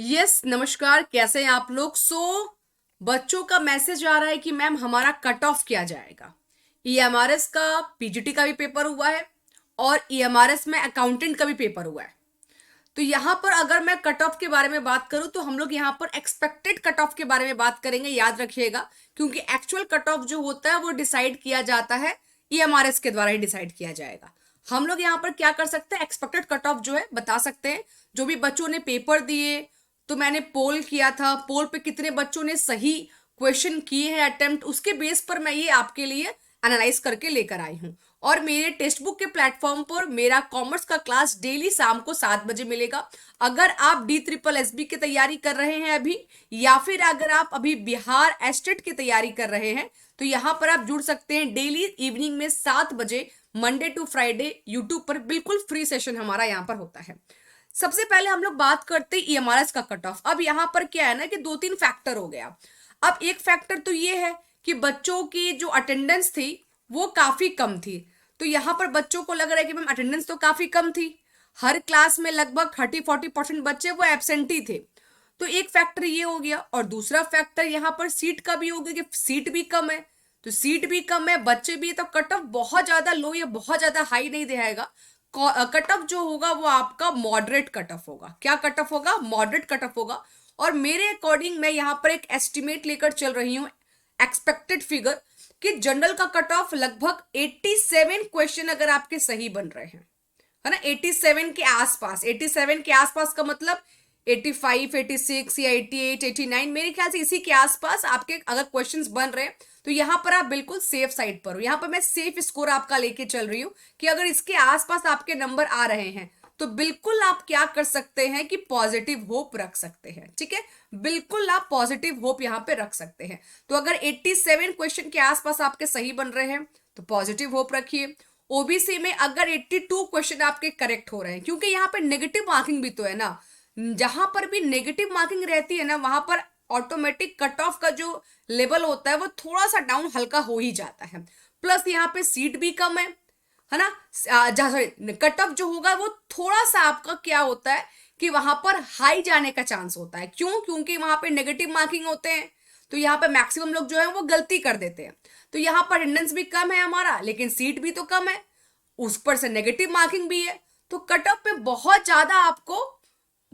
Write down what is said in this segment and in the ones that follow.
Yes नमस्कार, कैसे हैं आप लोग। बच्चों का मैसेज आ रहा है कि मैम हमारा कट ऑफ किया जाएगा। ईएमआरएस का पीजीटी का भी पेपर हुआ है और ईएमआरएस में अकाउंटेंट का भी पेपर हुआ है। तो यहाँ पर अगर मैं कट ऑफ के बारे में बात करूं तो हम लोग यहाँ पर एक्सपेक्टेड कट ऑफ के बारे में बात करेंगे, याद रखिएगा, क्योंकि एक्चुअल कट ऑफ जो होता है वो डिसाइड किया जाता है ईएमआरएस के द्वारा ही डिसाइड किया जाएगा। हम लोग यहाँ पर क्या कर सकते हैं, एक्सपेक्टेड कट ऑफ जो है बता सकते हैं। जो भी बच्चों ने पेपर दिए, तो मैंने पोल किया था, पोल पे कितने बच्चों ने सही क्वेश्चन किए हैं अटेम्प्ट, उसके बेस पर मैं ये आपके लिए एनालाइज करके लेकर आई हूँ। और मेरे टेक्स्ट बुक के प्लेटफॉर्म पर मेरा कॉमर्स का क्लास डेली शाम को 7 बजे मिलेगा। अगर आप DSSB की तैयारी कर रहे हैं अभी, या फिर अगर आप अभी बिहार एस्टेट की तैयारी कर रहे हैं, तो यहाँ पर आप जुड़ सकते हैं डेली इवनिंग में 7 बजे, मंडे टू फ्राइडे यूट्यूब पर। बिल्कुल फ्री सेशन हमारा यहाँ पर होता है। सबसे पहले हम लोग बात करते हैं ईएमआरएस का कट ऑफ। अब यहाँ पर क्या है ना कि 2-3 फैक्टर हो गया। अब एक फैक्टर तो ये है कि बच्चों की जो अटेंडेंस थी वो काफी कम थी। तो यहाँ पर बच्चों को लग रहा है कि मैम अटेंडेंस तो काफी कम थी, हर क्लास में लगभग 30-40% बच्चे वो एब्सेंटी थे। तो एक फैक्टर ये हो गया, और दूसरा फैक्टर यहाँ पर सीट का भी हो गया कि सीट भी कम है। तो सीट भी कम है, बच्चे भी, तो कट ऑफ बहुत ज्यादा लो या बहुत ज्यादा हाई नहीं रहेगा। कट ऑफ जो होगा वो आपका मॉडरेट कट ऑफ होगा। क्या कट ऑफ होगा? मॉडरेट कट ऑफ होगा। और मेरे अकॉर्डिंग मैं यहाँ पर एक एस्टिमेट लेकर चल रही हूँ, एक्सपेक्टेड फिगर, कि जनरल का कट ऑफ लगभग 87 क्वेश्चन अगर आपके सही बन रहे हैं, है ना, 87 के आसपास। 87 के आसपास का मतलब 85, 86 या 88, 89, मेरे ख्याल से इसी के आसपास आपके अगर क्वेश्चंस बन रहे हैं तो यहाँ पर आप बिल्कुल सेफ साइड पर हो। यहाँ पर मैं सेफ स्कोर आपका लेके चल रही हूँ कि अगर इसके आसपास आपके नंबर आ रहे हैं तो बिल्कुल आप क्या कर सकते हैं कि पॉजिटिव होप रख सकते हैं। ठीक है, बिल्कुल आप पॉजिटिव होप यहाँ पे रख सकते हैं। तो अगर 87 क्वेश्चन के आसपास आपके सही बन रहे हैं तो पॉजिटिव होप रखिए। ओबीसी में अगर 82 क्वेश्चन आपके करेक्ट हो रहे हैं, क्योंकि यहाँ पे नेगेटिव मार्किंग भी तो है ना, जहां पर भी नेगेटिव मार्किंग रहती है ना वहां पर ऑटोमेटिक कट ऑफ का जो लेवल होता है वो थोड़ा सा डाउन हल्का हो ही जाता है। प्लस यहाँ पे सीट भी कम है ना। जहाँ सॉरी कट ऑफ जो होगा वो थोड़ा सा आपका क्या होता है कि वहां पर हाई जाने का चांस होता है। क्यों? क्योंकि वहां पे नेगेटिव मार्किंग होते हैं, तो यहाँ पे मैक्सिमम लोग जो है वो गलती कर देते हैं। तो यहाँ पर अटेंडेंस भी कम है हमारा, लेकिन सीट भी तो कम है, उस पर से नेगेटिव मार्किंग भी है। तो कट ऑफ पे बहुत ज्यादा आपको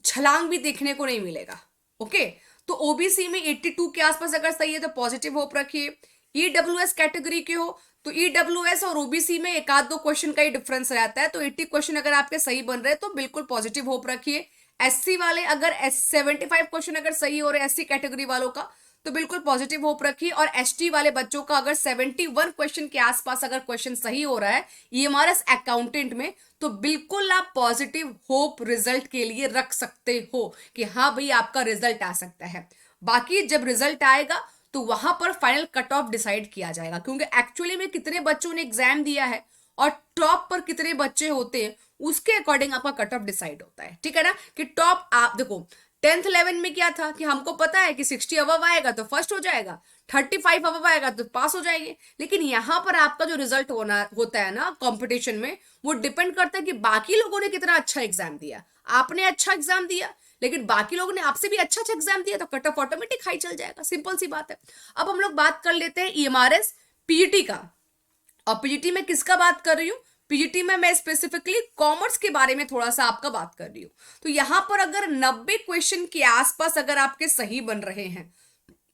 छलांग भी देखने को नहीं मिलेगा। ओके, तो ओबीसी में 82 के आसपास अगर सही है तो पॉजिटिव होप रखिए। ईडब्ल्यूएस कैटेगरी के हो तो ईडब्ल्यूएस और ओबीसी में एक आध दो क्वेश्चन का ही डिफरेंस रहता है, तो 80 क्वेश्चन अगर आपके सही बन रहे हैं तो बिल्कुल पॉजिटिव होप रखिए। एससी वाले अगर 75 क्वेश्चन अगर सही हो रहे हैं एससी कैटेगरी वालों का तो बिल्कुल पॉजिटिव होप रखिए। और एसटी वाले बच्चों का अगर 71 क्वेश्चन के आसपास अगर क्वेश्चन सही हो रहा है ईएमआरएस अकाउंटेंट में तो बिल्कुल आप पॉजिटिव होप रिजल्ट के लिए रख सकते हो कि हाँ भाई आपका रिजल्ट आ सकता है। बाकी जब रिजल्ट आएगा तो वहां पर फाइनल कट ऑफ डिसाइड किया जाएगा, क्योंकि एक्चुअली में कितने बच्चों ने एग्जाम दिया है और टॉप पर कितने बच्चे होते हैं उसके अकॉर्डिंग आपका कट ऑफ डिसाइड होता है। ठीक है ना, कि टॉप आप देखो 10th 11 में क्या था कि हमको पता है कि 60 अबव आएगा तो फर्स्ट हो जाएगा, 35 अबव आएगा तो पास हो जाएंगे। लेकिन यहाँ पर आपका जो रिजल्ट होता है ना कंपटीशन में, वो डिपेंड करता है कि बाकी लोगों ने कितना अच्छा एग्जाम दिया। आपने अच्छा एग्जाम दिया लेकिन बाकी लोगों ने आपसे भी अच्छा अच्छा एग्जाम दिया तो कट ऑफ ऑटोमेटिक हाई चल जाएगा। सिंपल सी बात है। अब हम लोग बात कर लेते हैं ईएमआरएस पीजीटी का। और पीजीटी में किसका बात कर रही हूँ? पीजीटी में मैं स्पेसिफिकली कॉमर्स के बारे में थोड़ा सा आपका बात कर रही हूँ। तो यहां पर अगर 90 क्वेश्चन के आसपास अगर आपके सही बन रहे हैं,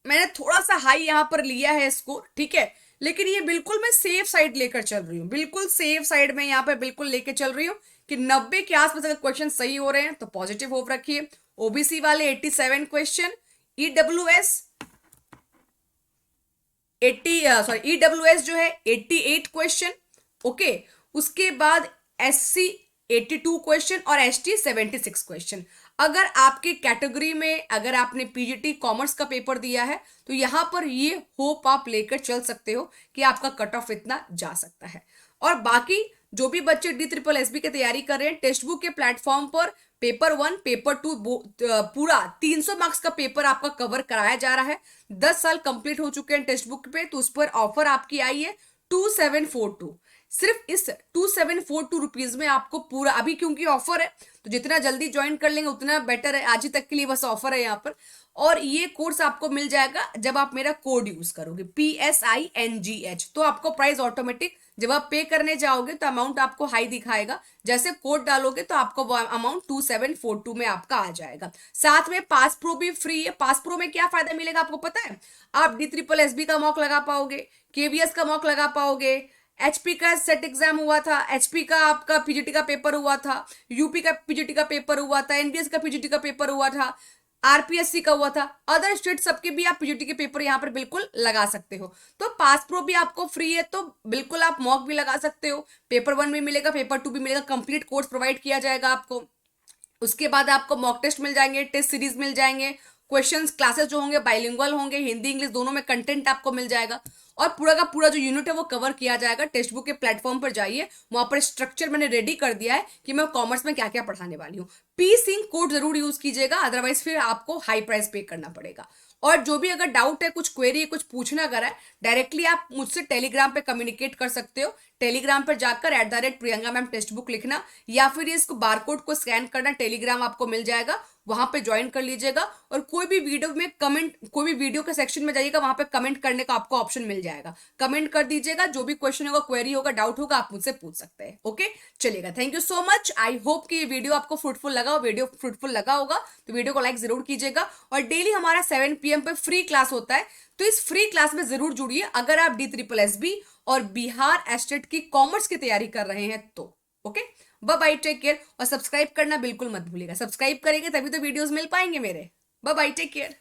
मैंने थोड़ा सा हाई यहां पर लिया है स्कोर, ठीक है, लेकिन ये बिल्कुल मैं सेफ साइड लेकर चल रही हूँ, बिल्कुल सेफ साइड में यहाँ पर बिल्कुल लेकर चल रही हूँ कि 90 के आसपास अगर क्वेश्चन सही हो रहे हैं तो पॉजिटिव होप रखिए। ओबीसी वाले 87 क्वेश्चन, ईडब्ल्यूएस 80 जो है 88 क्वेश्चन। ओके, उसके बाद एससी 82 क्वेश्चन और एसटी 76 क्वेश्चन। अगर आपकी कैटेगरी में अगर आपने पीजीटी कॉमर्स का पेपर दिया है तो यहां पर ये होप आप लेकर चल सकते हो कि आपका कट ऑफ इतना जा सकता है। और बाकी जो भी बच्चे DSSB की तैयारी कर रहे हैं, टेक्स्ट बुक के प्लेटफॉर्म पर पेपर 1 पेपर 2 पूरा 300 मार्क्स का पेपर आपका कवर कराया जा रहा है। 10 साल कंप्लीट हो चुके हैं टेक्स्ट बुक पे, तो उस पर ऑफर आपकी आई है 2742। सिर्फ इस 2742 रुपीज में आपको पूरा, अभी क्योंकि ऑफर है तो जितना जल्दी ज्वाइन कर लेंगे उतना बेटर है। आज ही तक के लिए बस ऑफर है यहाँ पर। और ये कोर्स आपको मिल जाएगा जब आप मेरा कोड यूज करोगे PSINGH, तो आपको प्राइस ऑटोमेटिक जब आप पे करने जाओगे तो अमाउंट आपको हाई दिखाएगा, जैसे कोड डालोगे तो आपको वो अमाउंट 2742 में आपका आ जाएगा। साथ में पास प्रो भी फ्री है। पास प्रो में क्या फायदा मिलेगा आपको पता है? आप DSSB का मॉक लगा पाओगे, KVS का मॉक लगा पाओगे, HP का सेट एग्जाम हुआ था, HP का आपका PGT का पेपर हुआ था, यूपी का PGT का पेपर हुआ था, NBS का PGT का पेपर हुआ था, RPSC का हुआ था, अदर स्टेट सबके भी आप PGT के पेपर यहाँ पर बिल्कुल लगा सकते हो। तो पास प्रो भी आपको फ्री है, तो बिल्कुल आप मॉक भी लगा सकते हो। पेपर 1 भी मिलेगा, पेपर 2 भी मिलेगा, कंप्लीट कोर्स प्रोवाइड किया जाएगा आपको। उसके बाद आपको मॉक टेस्ट मिल जाएंगे, टेस्ट सीरीज मिल जाएंगे, क्वेश्चंस क्लासेस जो होंगे बाइलिंगुअल होंगे, हिंदी इंग्लिश दोनों में कंटेंट आपको मिल जाएगा। और पूरा का पूरा जो यूनिट है वो कवर किया जाएगा। टेक्स्ट बुक के प्लेटफॉर्म पर जाइए, वहां पर स्ट्रक्चर मैंने रेडी कर दिया है कि मैं कॉमर्स में क्या क्या पढ़ाने वाली हूँ। PSYNC कोड जरूर यूज कीजिएगा, अदरवाइज फिर आपको हाई प्राइस पे करना पड़ेगा। और जो भी अगर डाउट है, कुछ क्वेरी है, कुछ पूछना अगर है, डायरेक्टली आप मुझसे टेलीग्राम पे कम्युनिकेट कर सकते हो। टेलीग्राम पर जाकर @प्रियंका मैम टेक्स्ट बुक लिखना, या फिर इसको बारकोड को स्कैन करना, टेलीग्राम आपको मिल जाएगा, वहां पे ज्वाइन कर लीजिएगा। और कोई भी वीडियो में कमेंट, कोई भी वीडियो के सेक्शन में जाइएगा, वहां पे कमेंट करने का आपको ऑप्शन मिल जाएगा, कमेंट कर दीजिएगा। जो भी क्वेश्चन होगा, क्वेरी होगा, डाउट होगा, आप मुझसे पूछ सकते हैं। ओके, चलिएगा, thank you so much. I hope कि ये वीडियो आपको फ्रूटफुल लगा, वीडियो फ्रूटफुल लगा होगा तो वीडियो को लाइक जरूर कीजिएगा। और डेली हमारा 7 PM पे फ्री क्लास होता है, तो इस फ्री क्लास में जरूर जुड़िए अगर आप DSSB और बिहार एस्टेट की कॉमर्स की तैयारी कर रहे हैं तो। Okay, bye bye, take care. और सब्सक्राइब करना बिल्कुल मत भूलिएगा, सब्सक्राइब करेंगे तभी तो वीडियोस मिल पाएंगे मेरे। Bye bye, take care.